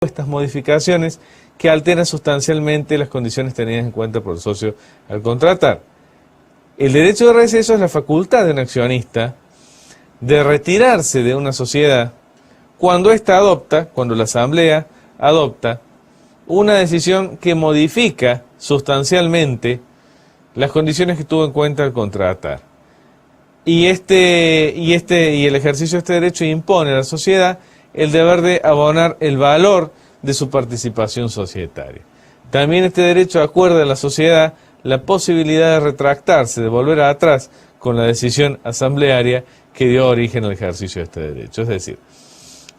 estas modificaciones que alteran sustancialmente las condiciones tenidas en cuenta por el socio al contratar. El derecho de receso es la facultad de un accionista de retirarse de una sociedad cuando la asamblea adopta una decisión que modifica sustancialmente las condiciones que tuvo en cuenta al contratar. Y el ejercicio de este derecho impone a la sociedad el deber de abonar el valor de su participación societaria. También este derecho acuerda a la sociedad la posibilidad de retractarse, de volver atrás con la decisión asamblearia que dio origen al ejercicio de este derecho. Es decir,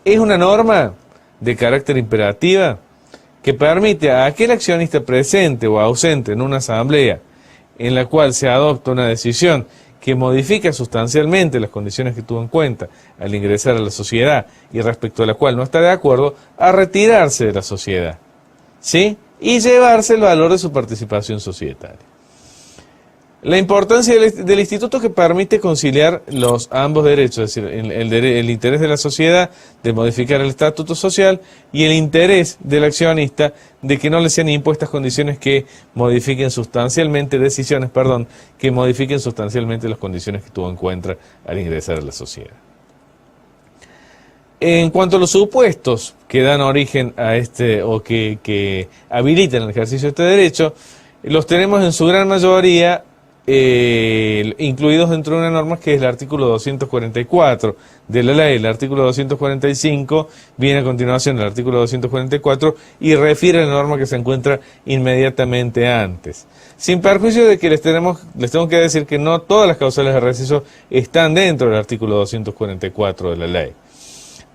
es una norma de carácter imperativa que permite a aquel accionista presente o ausente en una asamblea en la cual se adopta una decisión que modifica sustancialmente las condiciones que tuvo en cuenta al ingresar a la sociedad y respecto a la cual no está de acuerdo, a retirarse de la sociedad, ¿sí? Y llevarse el valor de su participación societaria. La importancia del instituto que permite conciliar ambos derechos, es decir, el interés de la sociedad de modificar el estatuto social y el interés del accionista de que no le sean impuestas condiciones que modifiquen sustancialmente, que modifiquen sustancialmente las condiciones que tuvo en cuenta al ingresar a la sociedad. En cuanto a los supuestos que dan origen a que habilitan el ejercicio de este derecho, los tenemos en su gran mayoría incluidos dentro de una norma que es el artículo 244 de la ley. El artículo 245 viene a continuación del artículo 244 y refiere a la norma que se encuentra inmediatamente antes. Sin perjuicio de que les tengo que decir que no todas las causales de receso están dentro del artículo 244 de la ley.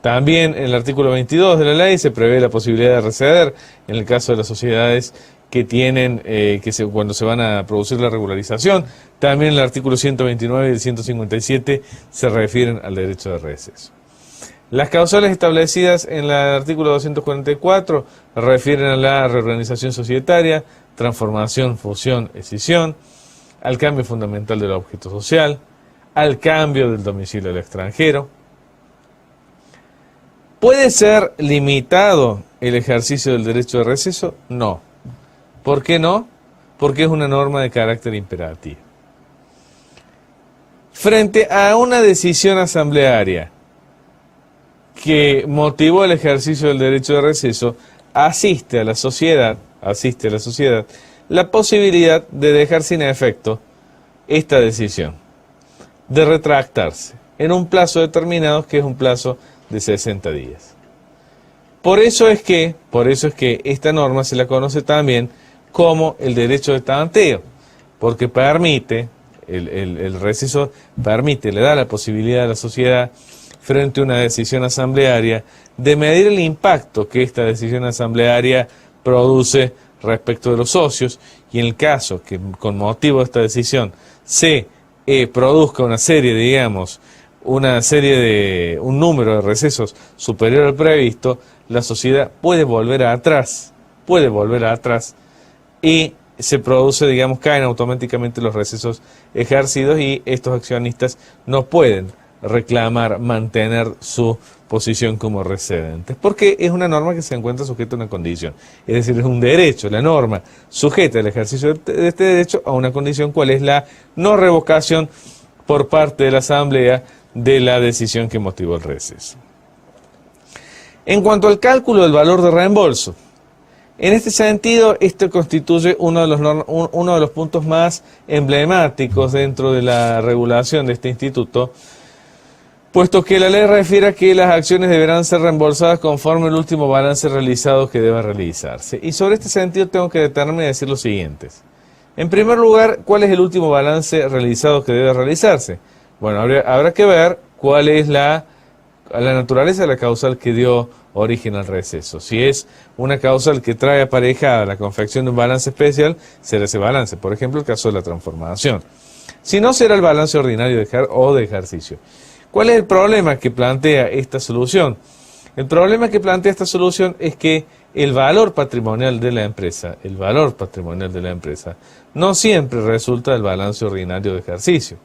También en el artículo 22 de la ley se prevé la posibilidad de receder en el caso de las sociedades que tienen, cuando se van a producir la regularización. También el artículo 129 y el 157 se refieren al derecho de receso. Las causales establecidas en el artículo 244 refieren a la reorganización societaria, transformación, fusión, escisión, al cambio fundamental del objeto social, al cambio del domicilio del extranjero. ¿Puede ser limitado el ejercicio del derecho de receso? No. ¿Por qué no? Porque es una norma de carácter imperativo. Frente a una decisión asamblearia que motivó el ejercicio del derecho de receso, asiste a la sociedad la posibilidad de dejar sin efecto esta decisión, de retractarse en un plazo determinado, que es un plazo de 60 días. Por eso es que esta norma se la conoce también como el derecho de tanteo, porque permite, el receso permite, le da la posibilidad a la sociedad, frente a una decisión asamblearia, de medir el impacto que esta decisión asamblearia produce respecto de los socios, y en el caso que con motivo de esta decisión se produzca un número de recesos superior al previsto, la sociedad puede volver atrás y se produce, caen automáticamente los recesos ejercidos y estos accionistas no pueden reclamar mantener su posición como recedentes, porque es una norma que se encuentra sujeta a una condición, es decir, es un derecho. La norma sujeta el ejercicio de este derecho a una condición, ¿cuál es? La no revocación por parte de la asamblea de la decisión que motivó el receso. En cuanto al cálculo del valor de reembolso, en este sentido, esto constituye uno de los puntos más emblemáticos dentro de la regulación de este instituto, puesto que la ley refiere a que las acciones deberán ser reembolsadas conforme el último balance realizado que deba realizarse. Y sobre este sentido tengo que detenerme y decir lo siguiente. En primer lugar, ¿cuál es el último balance realizado que debe realizarse? Bueno, habrá que ver cuál es la naturaleza de la causal que dio origen al receso. Si es una causal que trae aparejada la confección de un balance especial, será ese balance. Por ejemplo, el caso de la transformación. Si no, será el balance ordinario de ejercicio. ¿Cuál es el problema que plantea esta solución? El problema que plantea esta solución es que el valor patrimonial de la empresa, no siempre resulta del balance ordinario de ejercicio,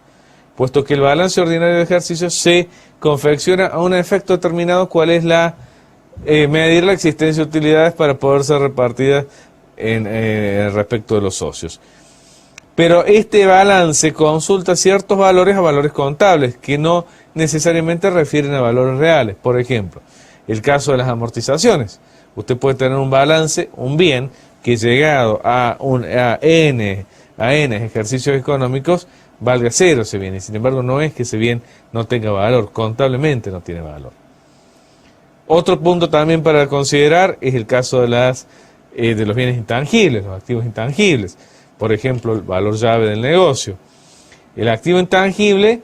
puesto que el balance ordinario de ejercicio se confecciona a un efecto determinado, cuál es la medir la existencia de utilidades para poder ser repartidas respecto de los socios. Pero este balance consulta ciertos valores a valores contables que no necesariamente refieren a valores reales. Por ejemplo, el caso de las amortizaciones. Usted puede tener un balance, un bien, que llegado a N ejercicios económicos valga cero ese bien. Y sin embargo no es que ese bien no tenga valor, contablemente no tiene valor. Otro punto también para considerar es el caso de los bienes intangibles, los activos intangibles. Por ejemplo, el valor llave del negocio. El activo intangible,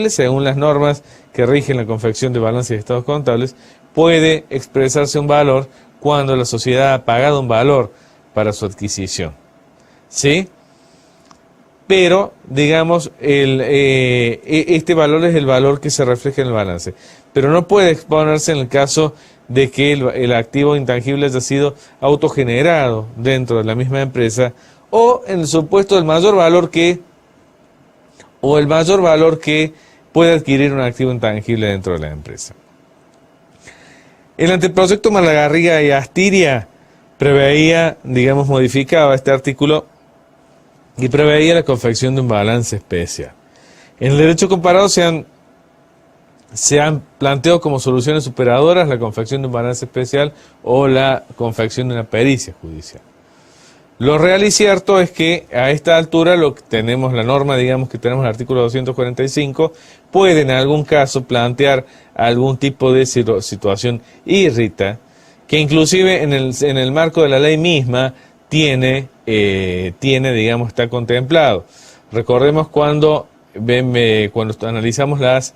según las normas que rigen la confección de balances de estados contables, puede expresarse un valor cuando la sociedad ha pagado un valor para su adquisición. ¿Sí? Pero, digamos, este valor es el valor que se refleja en el balance. Pero no puede exponerse en el caso de que el activo intangible haya sido autogenerado dentro de la misma empresa, o en el supuesto del mayor valor que puede adquirir un activo intangible dentro de la empresa. El anteproyecto Malagarriga y Astiria modificaba este artículo y preveía la confección de un balance especial. En el derecho comparado se han planteado como soluciones superadoras la confección de un balance especial o la confección de una pericia judicial. Lo real y cierto es que a esta altura lo que tenemos, la norma, que tenemos el artículo 245, puede en algún caso plantear algún tipo de situación írrita, que inclusive en el marco de la ley misma está contemplado. Recordemos cuando analizamos las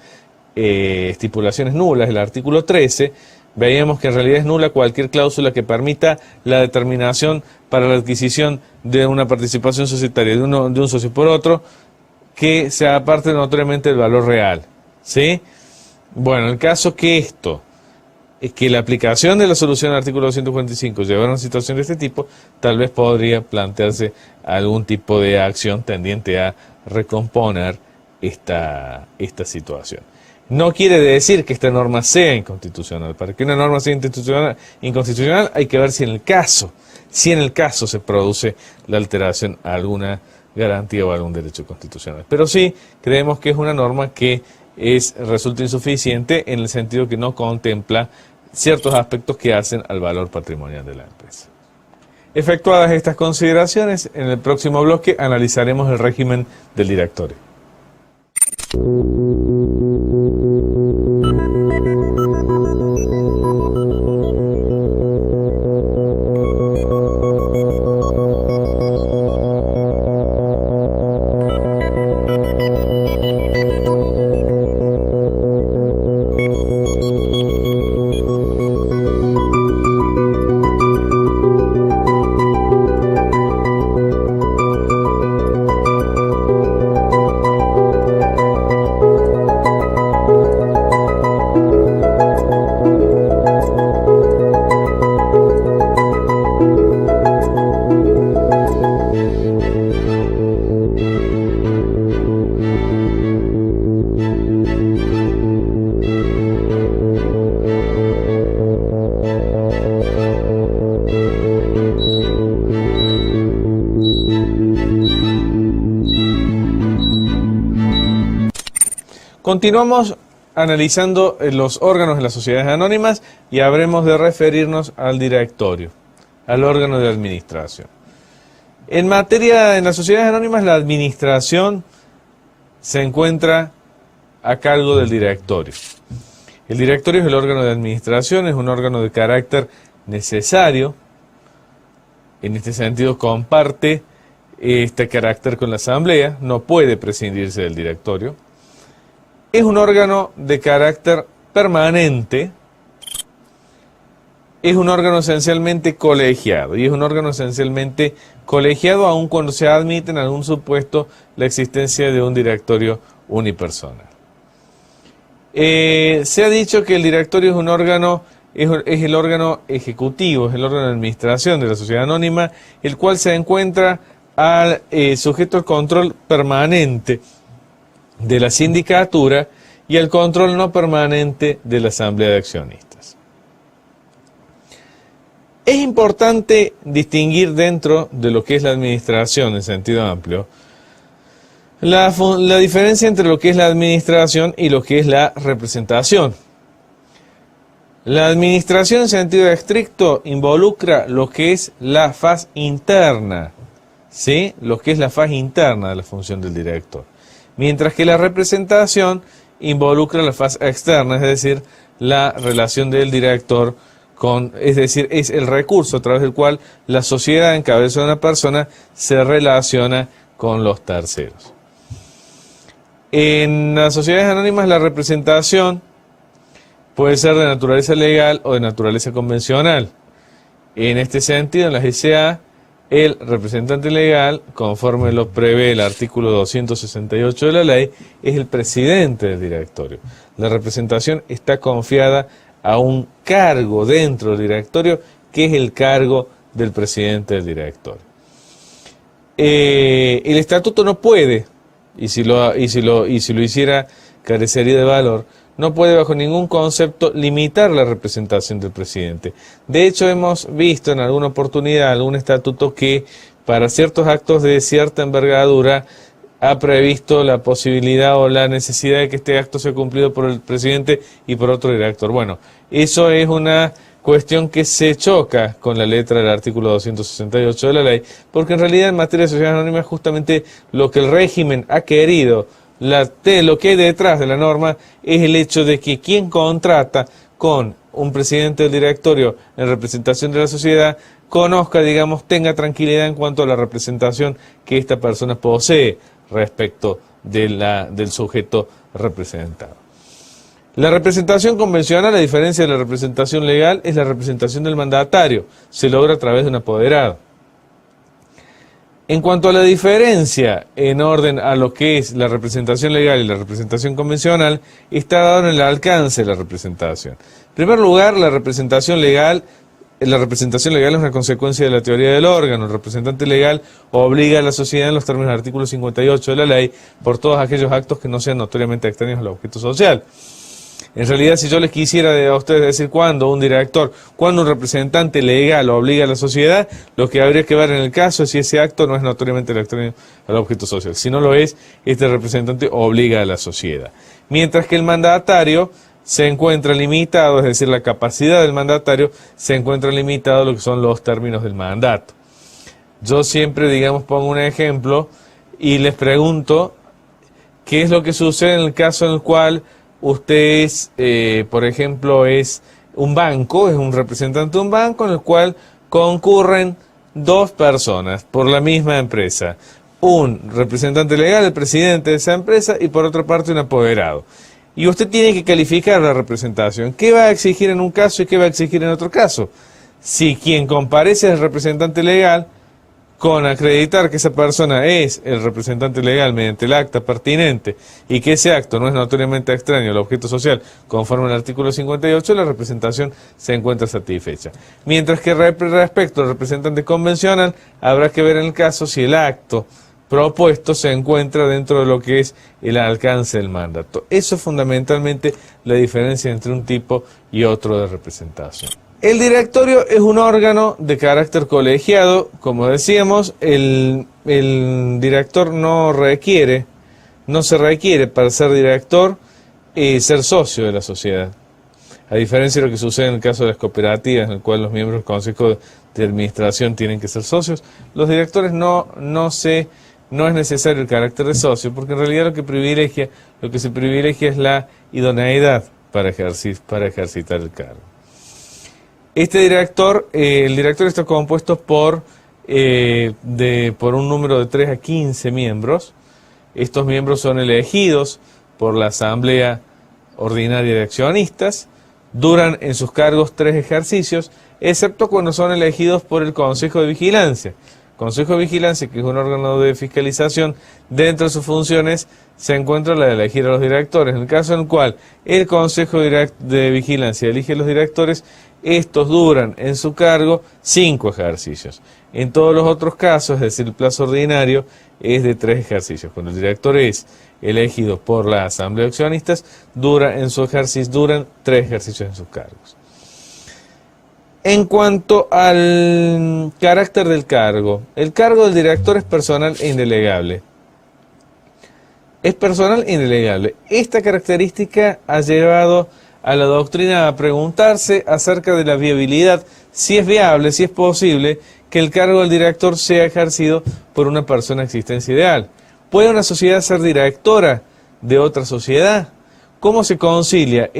estipulaciones nulas, el artículo 13, veíamos que en realidad es nula cualquier cláusula que permita la determinación para la adquisición de una participación societaria de un socio por otro que sea aparte notoriamente del valor real. ¿Sí? Bueno, en el caso que la aplicación de la solución del artículo 245 llevara a una situación de este tipo, tal vez podría plantearse algún tipo de acción tendiente a recomponer esta situación. No quiere decir que esta norma sea inconstitucional. Para que una norma sea inconstitucional hay que ver si en el caso se produce la alteración a alguna garantía o a algún derecho constitucional. Pero sí creemos que es una norma que resulta insuficiente en el sentido que no contempla ciertos aspectos que hacen al valor patrimonial de la empresa. Efectuadas estas consideraciones, en el próximo bloque analizaremos el régimen del directorio. Continuamos analizando los órganos de las sociedades anónimas y habremos de referirnos al directorio, al órgano de administración. En las sociedades anónimas, la administración se encuentra a cargo del directorio. El directorio es el órgano de administración, es un órgano de carácter necesario. En este sentido, comparte este carácter con la asamblea, no puede prescindirse del directorio. Es un órgano de carácter permanente, es un órgano esencialmente colegiado, y es un órgano esencialmente colegiado aun cuando se admite en algún supuesto la existencia de un directorio unipersonal. Se ha dicho que el directorio es un órgano, es el órgano ejecutivo, es el órgano de administración de la sociedad anónima, el cual se encuentra sujeto al control permanente de la sindicatura y el control no permanente de la asamblea de accionistas. importante distinguir dentro de lo que es la administración en sentido amplio la diferencia entre lo que es la administración y lo que es la representación. La administración en sentido estricto involucra lo que es la faz interna, ¿sí? Lo que es la faz interna de la función del director. Mientras que la representación involucra la faz externa, es decir, la relación del director con, es decir, es el recurso a través del cual la sociedad en cabeza de una persona se relaciona con los terceros. En las sociedades anónimas la representación puede ser de naturaleza legal o de naturaleza convencional. En este sentido, en las S.A., el representante legal, conforme lo prevé el artículo 268 de la ley, es el presidente del directorio. La representación está confiada a un cargo dentro del directorio, que es el cargo del presidente del directorio. El estatuto no puede, y si lo hiciera carecería de valor, no puede bajo ningún concepto limitar la representación del presidente. De hecho, hemos visto en alguna oportunidad algún estatuto que para ciertos actos de cierta envergadura ha previsto la posibilidad o la necesidad de que este acto sea cumplido por el presidente y por otro director. Bueno, eso es una cuestión que se choca con la letra del artículo 268 de la ley, porque en realidad en materia de sociedades anónimas justamente lo que el régimen ha querido, lo que hay detrás de la norma es el hecho de que quien contrata con un presidente del directorio en representación de la sociedad conozca, digamos, tenga tranquilidad en cuanto a la representación que esta persona posee respecto del sujeto representado. La representación convencional, a diferencia de la representación legal, es la representación del mandatario, se logra a través de un apoderado. En cuanto a la diferencia en orden a lo que es la representación legal y la representación convencional, está dado en el alcance de la representación. En primer lugar, la representación legal es una consecuencia de la teoría del órgano. El representante legal obliga a la sociedad en los términos del artículo 58 de la ley por todos aquellos actos que no sean notoriamente extraños al objeto social. En realidad, si yo les quisiera a ustedes decir cuándo un representante legal obliga a la sociedad, lo que habría que ver en el caso es si ese acto no es notoriamente extraño al objeto social. Si no lo es, este representante obliga a la sociedad. Mientras que el mandatario se encuentra limitado, es decir, la capacidad del mandatario se encuentra limitado a lo que son los términos del mandato. Yo siempre, digamos, pongo un ejemplo y les pregunto qué es lo que sucede en el caso en el cual usted es, por ejemplo, es un banco, es un representante de un banco en el cual concurren dos personas por la misma empresa. Un representante legal, el presidente de esa empresa, y por otra parte un apoderado. Y usted tiene que calificar la representación. ¿Qué va a exigir en un caso y qué va a exigir en otro caso? Si quien comparece es el representante legal, con acreditar que esa persona es el representante legal mediante el acta pertinente y que ese acto no es notoriamente extraño al objeto social conforme al artículo 58, la representación se encuentra satisfecha. Mientras que respecto al representante convencional, habrá que ver en el caso si el acto propuesto se encuentra dentro de lo que es el alcance del mandato. Eso es fundamentalmente la diferencia entre un tipo y otro de representación. El directorio es un órgano de carácter colegiado, como decíamos, el director no se requiere para ser director ser socio de la sociedad. A diferencia de lo que sucede en el caso de las cooperativas, en el cual los miembros del consejo de administración tienen que ser socios, los directores no es necesario el carácter de socio, porque en realidad lo que se privilegia es la idoneidad para ejercitar el cargo. El director está compuesto por un número de 3 a 15 miembros. Estos miembros son elegidos por la Asamblea Ordinaria de Accionistas, duran en sus cargos 3 ejercicios, excepto cuando son elegidos por el Consejo de Vigilancia. Consejo de Vigilancia, que es un órgano de fiscalización, dentro de sus funciones se encuentra la de elegir a los directores. En el caso en el cual el Consejo de Vigilancia elige a los directores, estos duran en su cargo 5 ejercicios. En todos los otros casos, es decir, el plazo ordinario es de 3 ejercicios. Cuando el director es elegido por la Asamblea de Accionistas, duran 3 ejercicios en sus cargos. En cuanto al carácter del cargo, el cargo del director es personal e indelegable. Es personal e indelegable. Esta característica ha llevado a la doctrina a preguntarse acerca de la viabilidad, si es viable, si es posible, que el cargo del director sea ejercido por una persona de existencia ideal. ¿Puede una sociedad ser directora de otra sociedad? ¿Cómo se concilia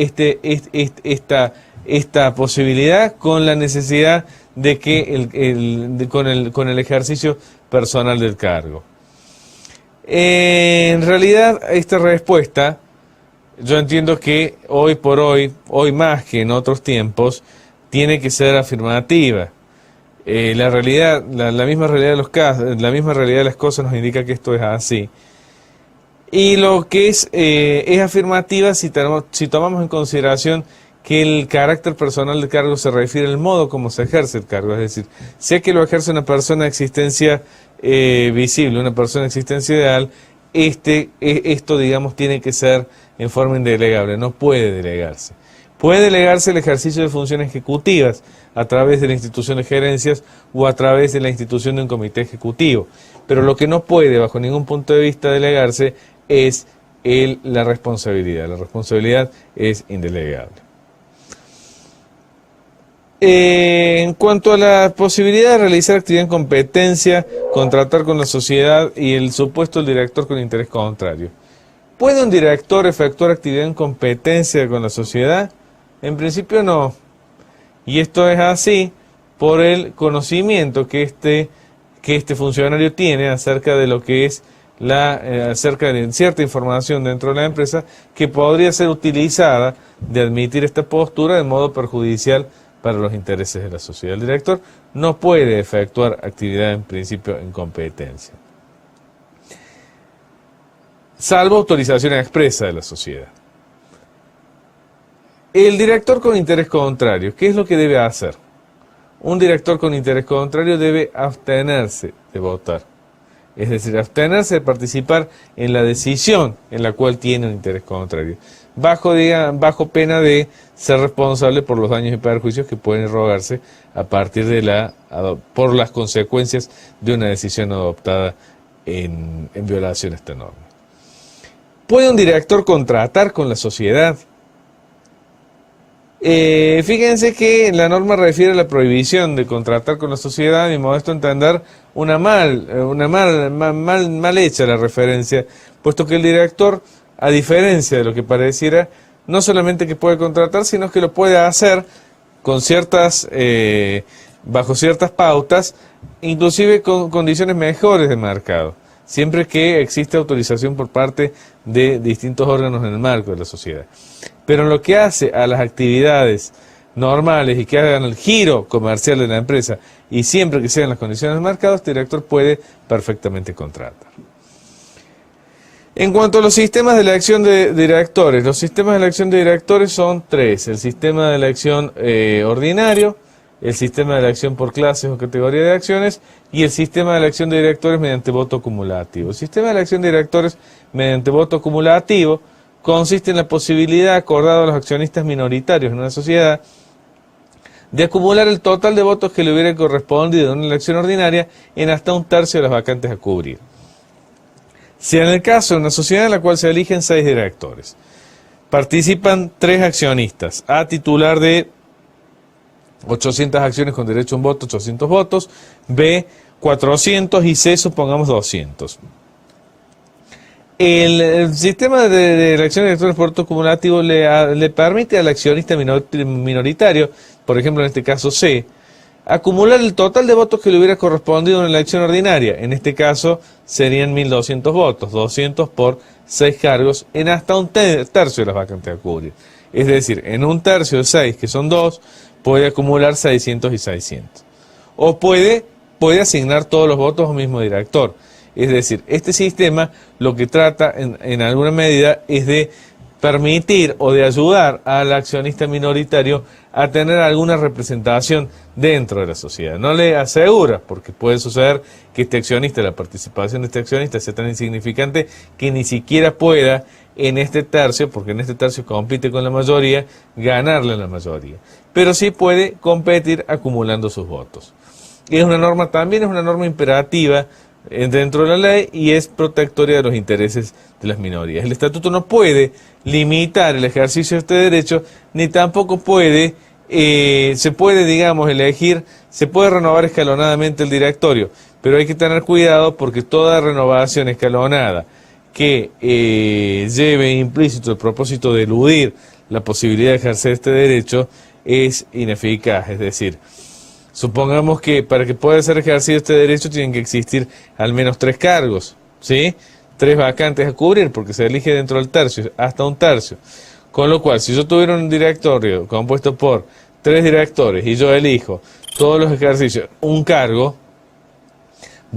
esta posibilidad con la necesidad de que con el ejercicio personal del cargo? En realidad, esta respuesta, yo entiendo que hoy por hoy más que en otros tiempos, tiene que ser afirmativa. La realidad, la misma realidad de los casos, la misma realidad de las cosas nos indica que esto es así. Y lo que es afirmativa si tomamos en consideración que el carácter personal del cargo se refiere al modo como se ejerce el cargo. Es decir, sea que lo ejerce una persona de existencia visible, una persona de existencia ideal, esto, digamos, tiene que ser en forma indelegable, no puede delegarse. Puede delegarse el ejercicio de funciones ejecutivas a través de la institución de gerencias o a través de la institución de un comité ejecutivo, pero lo que no puede, bajo ningún punto de vista, delegarse es la responsabilidad. La responsabilidad es indelegable. En cuanto a la posibilidad de realizar actividad en competencia, contratar con la sociedad y el supuesto del director con interés contrario. ¿Puede un director efectuar actividad en competencia con la sociedad? En principio no. Y esto es así por el conocimiento que este funcionario tiene acerca de lo que es acerca de cierta información dentro de la empresa que podría ser utilizada de admitir esta postura de modo perjudicial para los intereses de la sociedad. El director no puede efectuar actividad en principio en competencia, salvo autorización expresa de la sociedad. El director con interés contrario, ¿qué es lo que debe hacer? Un director con interés contrario debe abstenerse de votar, es decir, abstenerse de participar en la decisión en la cual tiene un interés contrario, bajo pena de ser responsable por los daños y perjuicios que pueden rogarse a partir por las consecuencias de una decisión adoptada en violación a esta norma. ¿Puede un director contratar con la sociedad? Fíjense que la norma refiere a la prohibición de contratar con la sociedad, a mi modesto entender, una mal hecha la referencia, puesto que el director, a diferencia de lo que pareciera, no solamente que puede contratar, sino que lo puede hacer con bajo ciertas pautas, inclusive con condiciones mejores de mercado, siempre que existe autorización por parte de distintos órganos en el marco de la sociedad. Pero en lo que hace a las actividades normales y que hagan el giro comercial de la empresa, y siempre que sean las condiciones del mercado, este director puede perfectamente contratar. En cuanto a los sistemas de elección de directores, los sistemas de elección de directores son tres: el sistema de elección ordinario, el sistema de elección por clases o categoría de acciones y el sistema de elección de directores mediante voto acumulativo. El sistema de elección de directores mediante voto acumulativo consiste en la posibilidad acordada a los accionistas minoritarios en una sociedad de acumular el total de votos que le hubiera correspondido en una elección ordinaria en hasta un tercio de las vacantes a cubrir. Si en el caso de una sociedad en la cual se eligen 6 directores, participan 3 accionistas, A titular de 800 acciones con derecho a un voto, 800 votos, B 400 y C supongamos 200. El sistema de elección de directores por voto acumulativo le permite al accionista minoritario, por ejemplo en este caso C, acumular el total de votos que le hubiera correspondido en la elección ordinaria. En este caso serían 1.200 votos, 200 por 6 cargos, en hasta un tercio de las vacantes a cubrir. Es decir, en un tercio de 6, que son 2, puede acumular 600 y 600. O puede asignar todos los votos a un mismo director. Es decir, este sistema lo que trata en alguna medida es de permitir o de ayudar al accionista minoritario a tener alguna representación dentro de la sociedad. No le asegura, porque puede suceder que este accionista, la participación de este accionista sea tan insignificante que ni siquiera pueda en este tercio, porque en este tercio compite con la mayoría, ganarle a la mayoría. Pero sí puede competir acumulando sus votos. Y es una norma, también es una norma imperativa dentro de la ley y es protectoria de los intereses de las minorías. El estatuto no puede limitar el ejercicio de este derecho, ni tampoco puede, se puede, digamos, elegir, se puede renovar escalonadamente el directorio, pero hay que tener cuidado porque toda renovación escalonada que lleve implícito el propósito de eludir la posibilidad de ejercer este derecho es ineficaz, es decir, supongamos que para que pueda ser ejercido este derecho tienen que existir al menos 3 cargos, ¿sí? 3 vacantes a cubrir, porque se elige dentro del tercio, hasta un tercio. Con lo cual, si yo tuviera un directorio compuesto por 3 directores y yo elijo todos los ejercicios, un cargo,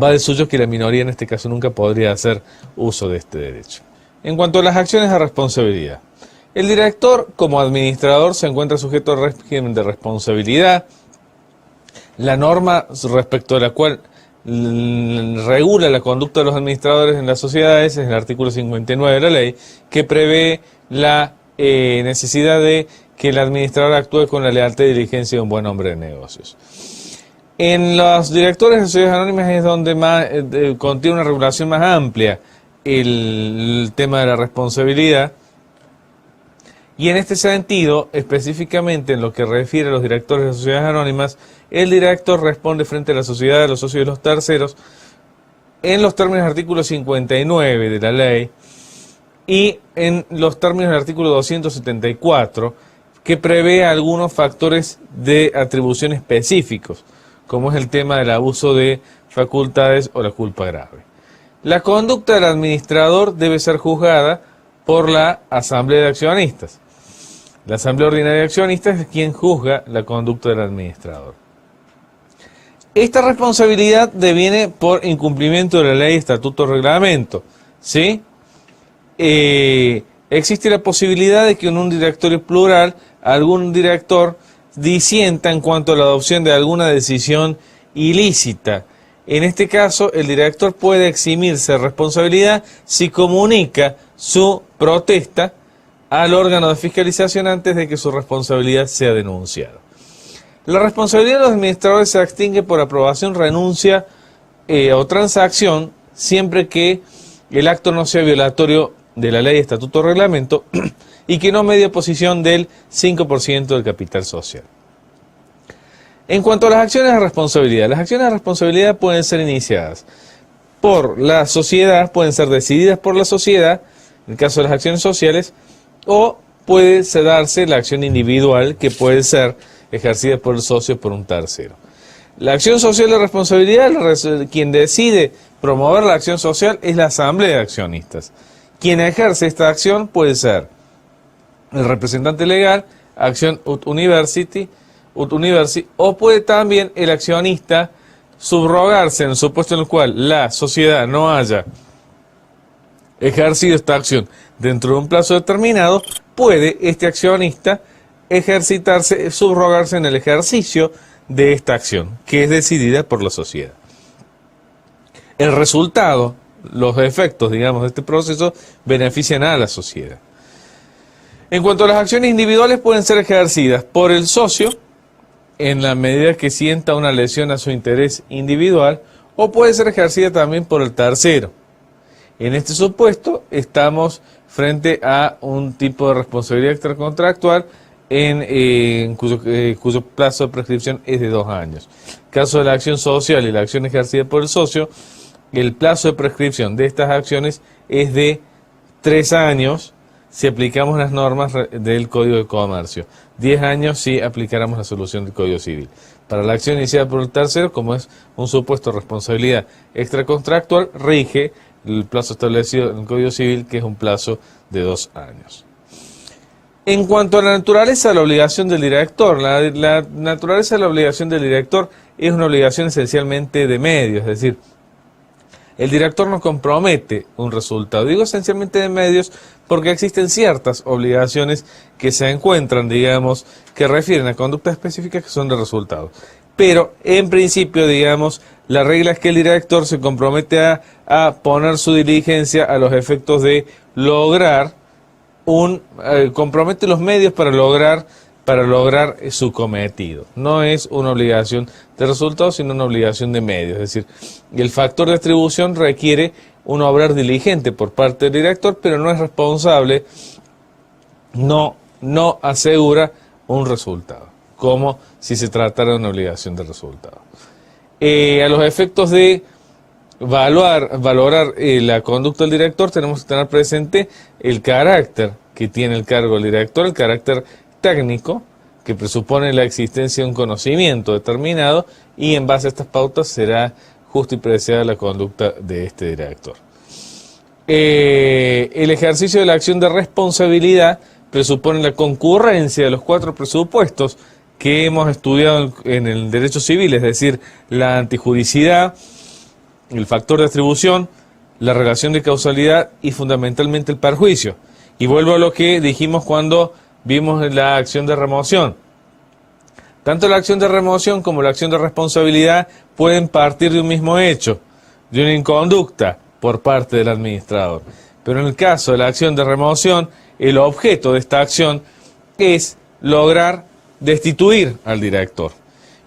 va de suyo que la minoría en este caso nunca podría hacer uso de este derecho. En cuanto a las acciones de responsabilidad, el director como administrador se encuentra sujeto al régimen de responsabilidad. La norma respecto a la cual regula la conducta de los administradores en las sociedades es el artículo 59 de la ley, que prevé la necesidad de que el administrador actúe con la lealtad y diligencia de un buen hombre de negocios. En los directores de sociedades anónimas es donde más contiene una regulación más amplia el tema de la responsabilidad. Y en este sentido, específicamente en lo que refiere a los directores de sociedades anónimas, el director responde frente a la sociedad, a los socios y los terceros, en los términos del artículo 59 de la ley y en los términos del artículo 274, que prevé algunos factores de atribución específicos, como es el tema del abuso de facultades o la culpa grave. La conducta del administrador debe ser juzgada por la Asamblea de Accionistas. La Asamblea Ordinaria de Accionistas es quien juzga la conducta del administrador. Esta responsabilidad deviene por incumplimiento de la ley, estatuto o reglamento, ¿sí? Existe la posibilidad de que en un directorio plural algún director disienta en cuanto a la adopción de alguna decisión ilícita. En este caso, el director puede eximirse de responsabilidad si comunica su protesta al órgano de fiscalización antes de que su responsabilidad sea denunciada. La responsabilidad de los administradores se extingue por aprobación, renuncia o transacción siempre que el acto no sea violatorio de la ley, estatuto o reglamento y que no medie oposición del 5% del capital social. En cuanto a las acciones de responsabilidad, las acciones de responsabilidad pueden ser iniciadas por la sociedad, pueden ser decididas por la sociedad, en el caso de las acciones sociales, o puede darse la acción individual que puede ser ejercida por el socio o por un tercero. La acción social de responsabilidad, quien decide promover la acción social es la Asamblea de Accionistas. Quien ejerce esta acción puede ser el representante legal, Acción ut Universi, o puede también el accionista subrogarse en el supuesto en el cual la sociedad no haya ejercido esta acción dentro de un plazo determinado, puede este accionista subrogarse en el ejercicio de esta acción, que es decidida por la sociedad. El resultado, los efectos, digamos, de este proceso benefician a la sociedad. En cuanto a las acciones individuales, pueden ser ejercidas por el socio en la medida que sienta una lesión a su interés individual, o puede ser ejercida también por el tercero. En este supuesto estamos frente a un tipo de responsabilidad extracontractual cuyo plazo de prescripción es de 2 años. En el caso de la acción social y la acción ejercida por el socio, el plazo de prescripción de estas acciones es de 3 años si aplicamos las normas del Código de Comercio, 10 años si aplicáramos la solución del Código Civil. Para la acción iniciada por el tercero, como es un supuesto de responsabilidad extracontractual, rige el plazo establecido en el Código Civil, que es un plazo de 2 años. En cuanto a la naturaleza de la obligación del director, la naturaleza de la obligación del director es una obligación esencialmente de medios, es decir, el director no compromete un resultado. Digo esencialmente de medios porque existen ciertas obligaciones que se encuentran, digamos, que refieren a conductas específicas que son de resultados. Pero, en principio, digamos, la regla es que el director se compromete a poner su diligencia a los efectos de lograr compromete los medios para lograr su cometido. No es una obligación de resultados, sino una obligación de medios. Es decir, el factor de atribución requiere un obrar diligente por parte del director, pero no es responsable, no asegura un resultado, como si se tratara de una obligación de resultado. A los efectos de valorar la conducta del director, tenemos que tener presente el carácter que tiene el cargo del director, el carácter técnico, que presupone la existencia de un conocimiento determinado, y en base a estas pautas será justa y preciada la conducta de este director. El ejercicio de la acción de responsabilidad presupone la concurrencia de los 4 presupuestos que hemos estudiado en el derecho civil, es decir, la antijuricidad, el factor de atribución, la relación de causalidad y fundamentalmente el perjuicio. Y vuelvo a lo que dijimos cuando vimos la acción de remoción. Tanto la acción de remoción como la acción de responsabilidad pueden partir de un mismo hecho, de una inconducta por parte del administrador. Pero en el caso de la acción de remoción, el objeto de esta acción es lograr destituir al director,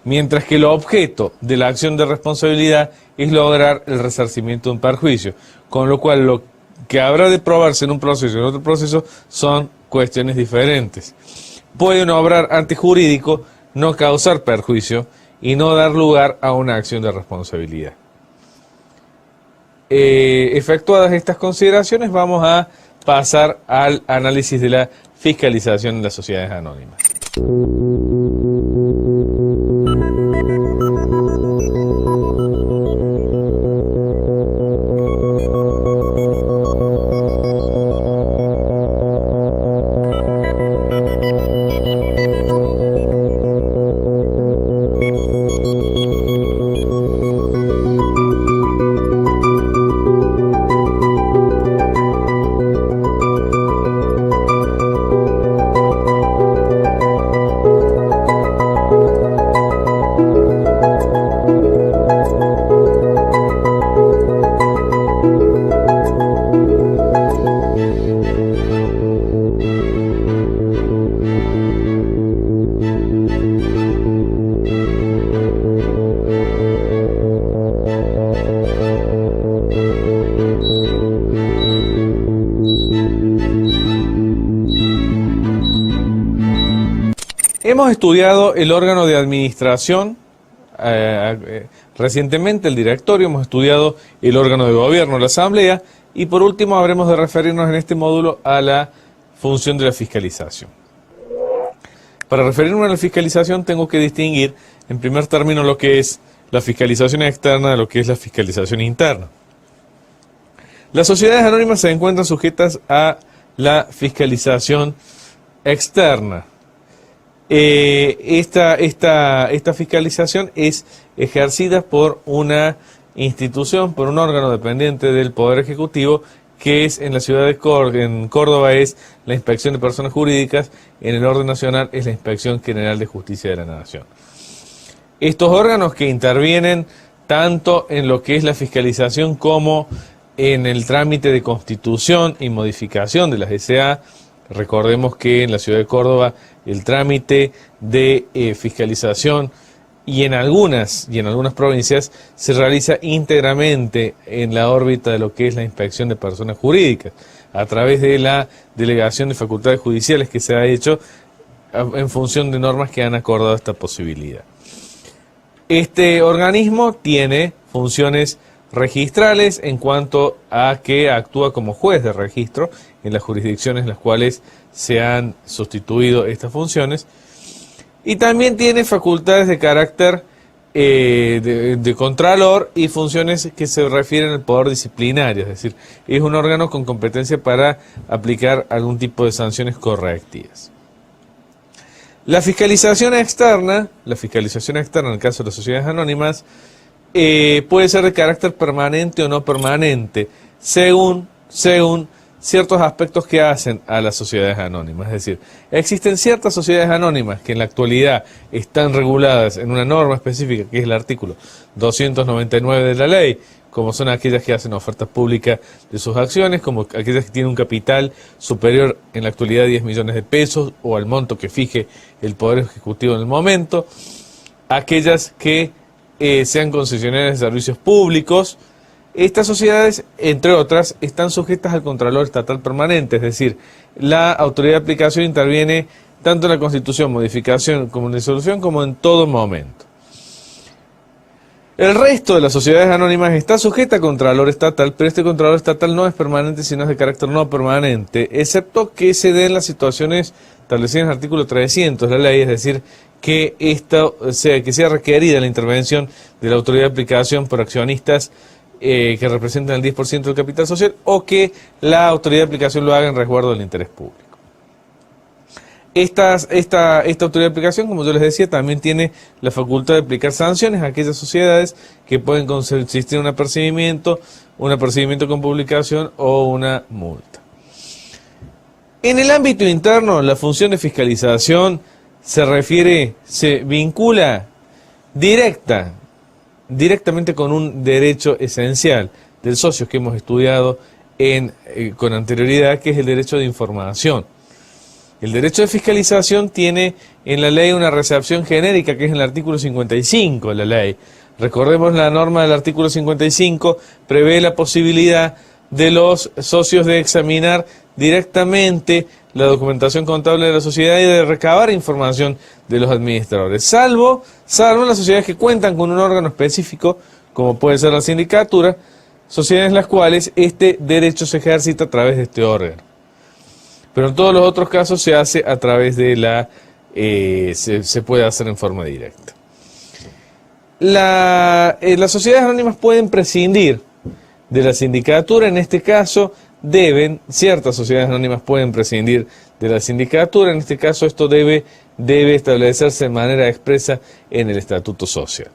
mientras que el objeto de la acción de responsabilidad es lograr el resarcimiento de un perjuicio, con lo cual lo que habrá de probarse en un proceso y en otro proceso son cuestiones diferentes. Puede un obrar antijurídico no causar perjuicio y no dar lugar a una acción de responsabilidad. Efectuadas estas consideraciones, vamos a pasar al análisis de la fiscalización en las sociedades anónimas. Hemos estudiado el órgano de administración, recientemente el directorio, hemos estudiado el órgano de gobierno, la asamblea, y por último habremos de referirnos en este módulo a la función de la fiscalización. Para referirme a la fiscalización tengo que distinguir en primer término lo que es la fiscalización externa de lo que es la fiscalización interna. Las sociedades anónimas se encuentran sujetas a la fiscalización externa. Esta fiscalización es ejercida por una institución, por un órgano dependiente del Poder Ejecutivo, que es en la ciudad de Córdoba es la Inspección de Personas Jurídicas, en el orden nacional es la Inspección General de Justicia de la Nación. Estos órganos que intervienen tanto en lo que es la fiscalización como en el trámite de constitución y modificación de las SA. Recordemos que en la ciudad de Córdoba el trámite de fiscalización y en algunas provincias se realiza íntegramente en la órbita de lo que es la inspección de personas jurídicas, a través de la delegación de facultades judiciales que se ha hecho en función de normas que han acordado esta posibilidad. Este organismo tiene funciones registrales en cuanto a que actúa como juez de registro en las jurisdicciones en las cuales se han sustituido estas funciones, y también tiene facultades de carácter de contralor y funciones que se refieren al poder disciplinario, es decir, es un órgano con competencia para aplicar algún tipo de sanciones correctivas. La fiscalización externa en el caso de las sociedades anónimas, puede ser de carácter permanente o no permanente, según ciertos aspectos que hacen a las sociedades anónimas. Es decir, existen ciertas sociedades anónimas que en la actualidad están reguladas en una norma específica, que es el artículo 299 de la ley, como son aquellas que hacen oferta pública de sus acciones, como aquellas que tienen un capital superior en la actualidad a 10 millones de pesos o al monto que fije el Poder Ejecutivo en el momento, aquellas que sean concesionarias de servicios públicos. Estas sociedades, entre otras, están sujetas al Contralor Estatal Permanente, es decir, la autoridad de aplicación interviene tanto en la constitución, modificación como en disolución, como en todo momento. El resto de las sociedades anónimas está sujeta a Contralor Estatal, pero este Contralor Estatal no es permanente, sino es de carácter no permanente, excepto que se den las situaciones establecidas en el artículo 300 de la ley, es decir, que sea requerida la intervención de la autoridad de aplicación por accionistas que representan el 10% del capital social, o que la autoridad de aplicación lo haga en resguardo del interés público. Esta autoridad de aplicación, como yo les decía, también tiene la facultad de aplicar sanciones a aquellas sociedades que pueden consistir en un apercibimiento con publicación o una multa. En el ámbito interno, la función de fiscalización se vincula directamente con un derecho esencial del socio que hemos estudiado con anterioridad, que es el derecho de información. El derecho de fiscalización tiene en la ley una recepción genérica, que es en el artículo 55 de la ley. Recordemos, la norma del artículo 55 prevé la posibilidad de los socios de examinar directamente la documentación contable de la sociedad y de recabar información de los administradores, salvo las sociedades que cuentan con un órgano específico, como puede ser la sindicatura, sociedades en las cuales este derecho se ejercita a través de este órgano. Pero en todos los otros casos se hace a través de se puede hacer en forma directa. Las sociedades anónimas pueden prescindir de la sindicatura. En este caso ciertas sociedades anónimas pueden prescindir de la sindicatura. En este caso esto debe establecerse de manera expresa en el estatuto social.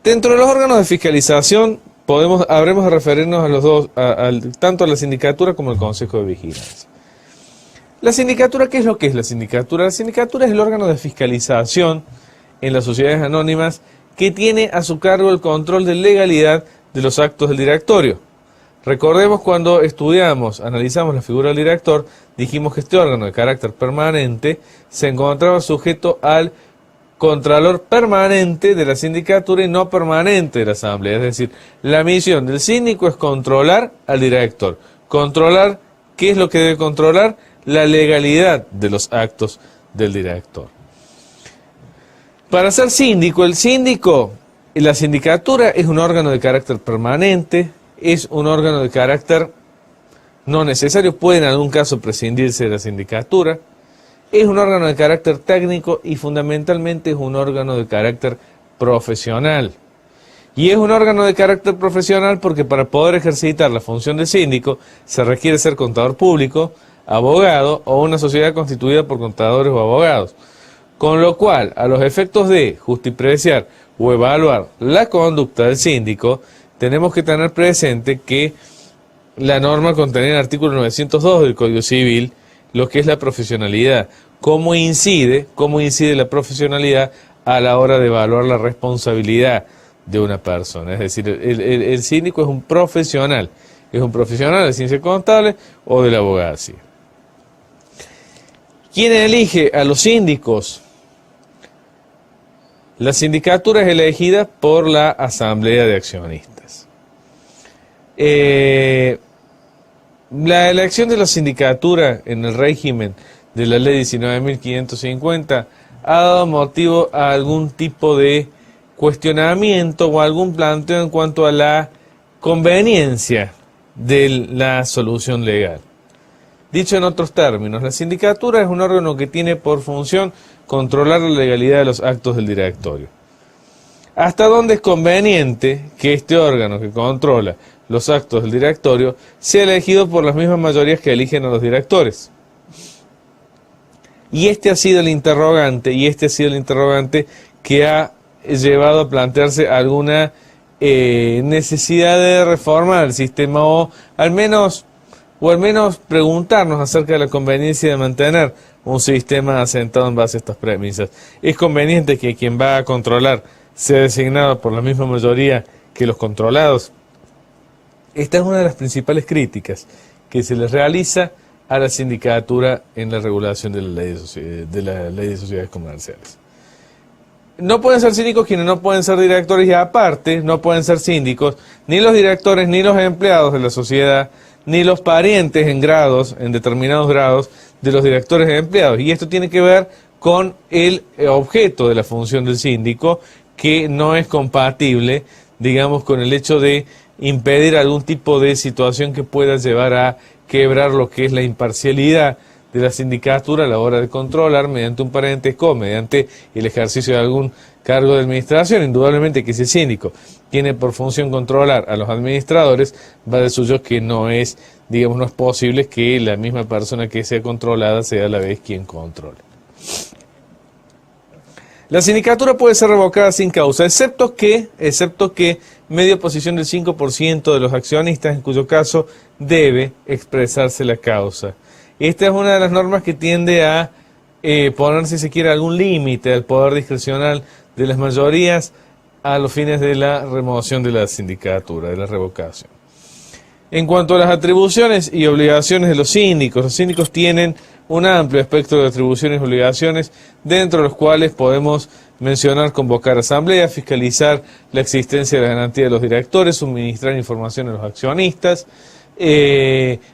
Dentro de los órganos de fiscalización habremos de referirnos a los dos, tanto a la sindicatura como al Consejo de Vigilancia. La sindicatura, ¿qué es lo que es la sindicatura? La sindicatura es el órgano de fiscalización en las sociedades anónimas que tiene a su cargo el control de legalidad de los actos del directorio. Recordemos, cuando analizamos la figura del director, dijimos que este órgano de carácter permanente se encontraba sujeto al Contralor permanente de la sindicatura y no permanente de la asamblea. Es decir, la misión del síndico es controlar al director. Controlar, ¿qué es lo que debe controlar? La legalidad de los actos del director. Para ser síndico, la sindicatura es un órgano de carácter permanente, es un órgano de carácter no necesario, puede en algún caso prescindirse de la sindicatura. Es un órgano de carácter técnico y fundamentalmente es un órgano de carácter profesional. Y es un órgano de carácter profesional porque para poder ejercitar la función de síndico se requiere ser contador público, abogado o una sociedad constituida por contadores o abogados. Con lo cual, a los efectos de justipreciar o evaluar la conducta del síndico, tenemos que tener presente que la norma contiene en el artículo 902 del Código Civil lo que es la profesionalidad, cómo incide la profesionalidad a la hora de evaluar la responsabilidad de una persona. Es decir, el síndico es un profesional de ciencia contable o de la abogacía. ¿Quién elige a los síndicos? La sindicatura es elegida por la Asamblea de Accionistas. La elección de la sindicatura en el régimen de la ley 19.550 ha dado motivo a algún tipo de cuestionamiento o algún planteo en cuanto a la conveniencia de la solución legal. Dicho en otros términos, la sindicatura es un órgano que tiene por función controlar la legalidad de los actos del directorio. ¿Hasta dónde es conveniente que este órgano que controla los actos del directorio sea elegido por las mismas mayorías que eligen a los directores? Y este ha sido el interrogante que ha llevado a plantearse alguna necesidad de reforma del sistema o al menos preguntarnos acerca de la conveniencia de mantener un sistema asentado en base a estas premisas. ¿Es conveniente que quien va a controlar sea designado por la misma mayoría que los controlados? Esta es una de las principales críticas que se les realiza a la sindicatura en la regulación de la ley de sociedades comerciales. No pueden ser síndicos quienes no pueden ser directores, y aparte no pueden ser síndicos ni los directores ni los empleados de la sociedad, ni los parientes en determinados grados de los directores y empleados. Y esto tiene que ver con el objeto de la función del síndico, que no es compatible, digamos, con el hecho de impedir algún tipo de situación que pueda llevar a quebrar lo que es la imparcialidad de la sindicatura a la hora de controlar mediante un parentesco, mediante el ejercicio de algún cargo de administración. Indudablemente que si el síndico tiene por función controlar a los administradores, va de suyo que no es posible que la misma persona que sea controlada sea a la vez quien controle. La sindicatura puede ser revocada sin causa, excepto que media oposición del 5% de los accionistas, en cuyo caso debe expresarse la causa. Esta es una de las normas que tiende a poner, si se quiere, algún límite al poder discrecional de las mayorías a los fines de la remoción de la sindicatura, de la revocación. En cuanto a las atribuciones y obligaciones de los síndicos tienen un amplio espectro de atribuciones y obligaciones, dentro de los cuales podemos mencionar convocar asambleas, fiscalizar la existencia de la garantía de los directores, suministrar información a los accionistas,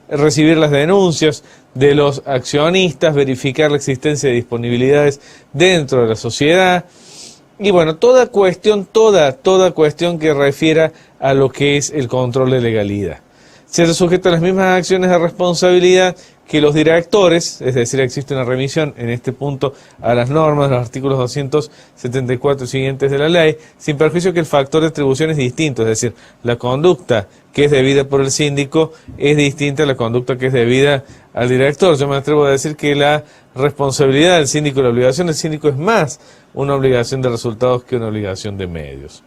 recibir las denuncias de los accionistas, verificar la existencia de disponibilidades dentro de la sociedad, y bueno, toda cuestión que refiera a lo que es el control de legalidad. Se hace sujeto a las mismas acciones de responsabilidad que los directores, es decir, existe una remisión en este punto a las normas de los artículos 274 y siguientes de la ley, sin perjuicio que el factor de atribución es distinto, es decir, la conducta que es debida por el síndico es distinta a la conducta que es debida al director. Yo me atrevo a decir que la responsabilidad del síndico, la obligación del síndico es más una obligación de resultados que una obligación de medios.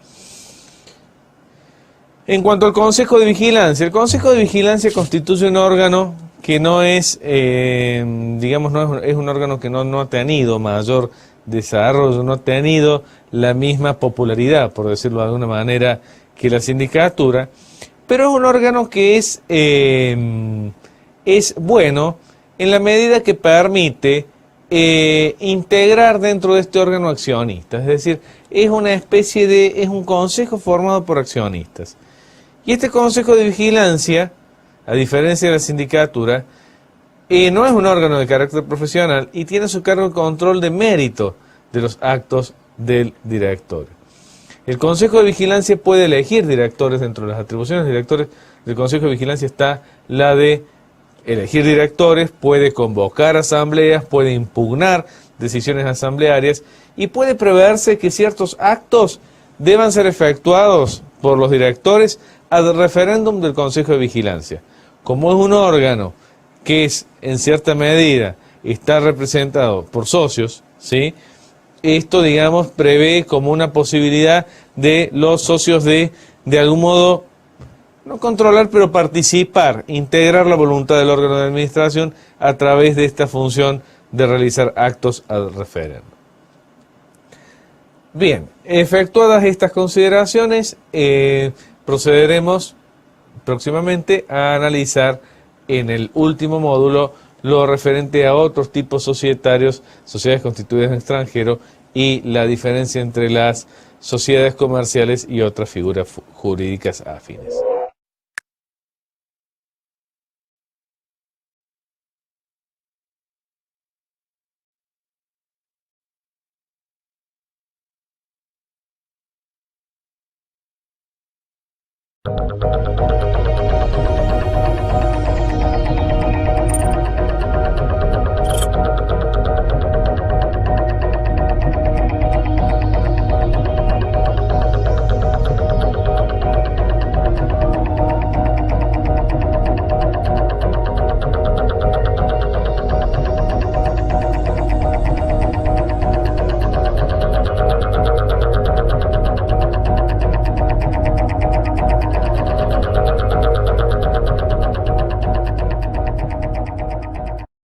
En cuanto al Consejo de Vigilancia, el Consejo de Vigilancia constituye un órgano que no es, es un órgano que no ha tenido mayor desarrollo, no ha tenido la misma popularidad, por decirlo de alguna manera, que la sindicatura, pero es un órgano que es bueno en la medida que permite integrar dentro de este órgano accionistas, es decir, es un consejo formado por accionistas. Y este Consejo de Vigilancia, a diferencia de la sindicatura, no es un órgano de carácter profesional y tiene a su cargo el control de mérito de los actos del directorio. El Consejo de Vigilancia puede elegir directores. Dentro de las atribuciones de directores del Consejo de Vigilancia está la de elegir directores, puede convocar asambleas, puede impugnar decisiones asamblearias y puede preverse que ciertos actos deban ser efectuados por los directores ad referéndum del Consejo de Vigilancia. Como es un órgano que en cierta medida está representado por socios, ¿sí? Esto, prevé como una posibilidad de los socios de algún modo, no controlar, pero participar, integrar la voluntad del órgano de administración a través de esta función de realizar actos ad referéndum. Bien, efectuadas estas consideraciones, procederemos próximamente a analizar en el último módulo lo referente a otros tipos societarios, sociedades constituidas en extranjero, y la diferencia entre las sociedades comerciales y otras figuras jurídicas afines.